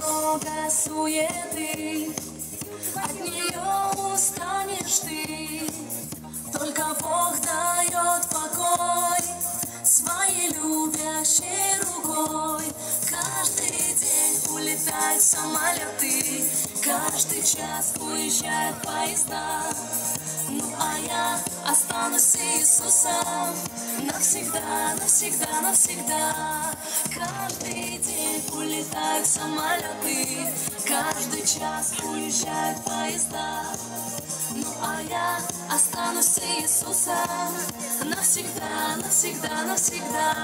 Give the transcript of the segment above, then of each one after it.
много суеты, от нее устанешь ты. Только Бог дает покой своей любящей рукой. Каждый день улетают самолеты, каждый час уезжают поезда. Ну а я останусь с Иисусом навсегда, навсегда, навсегда. Каждый день улетают самолеты, каждый час уезжают поезда. Ну а я останусь с Иисусом навсегда, навсегда, навсегда.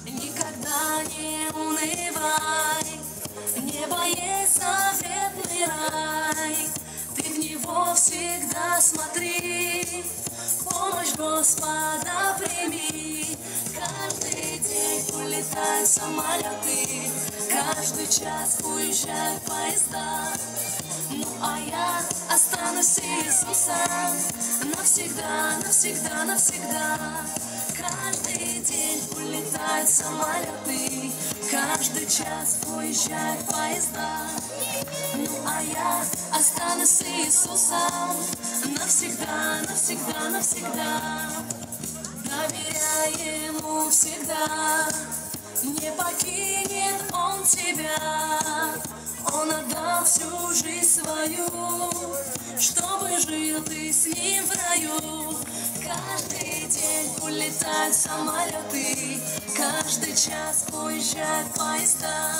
Никогда не унывай, небо есть заветный рай. Ты в него всегда смотри, помощь Господа прими. Каждый день улетают самолеты, каждый час уезжают поезда. Ну а я останусь с Иисусом навсегда, навсегда, навсегда. Каждый день улетают самолеты, каждый час уезжают поезда. Ну а я останусь с Иисусом навсегда, навсегда, навсегда. Доверяй Ему всегда, не покинет Он тебя. Он отдал всю жизнь свою, чтобы жил ты с Ним в раю. Каждый день улетают самолеты, каждый час уезжают поезда.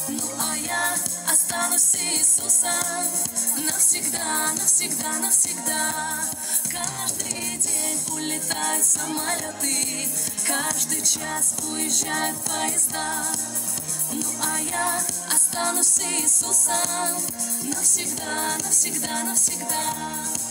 Ну а я останусь с Иисусом навсегда, навсегда, навсегда. Каждый день улетают самолеты, каждый час уезжают поезда. Ну а я останусь с Иисусом навсегда, навсегда, навсегда.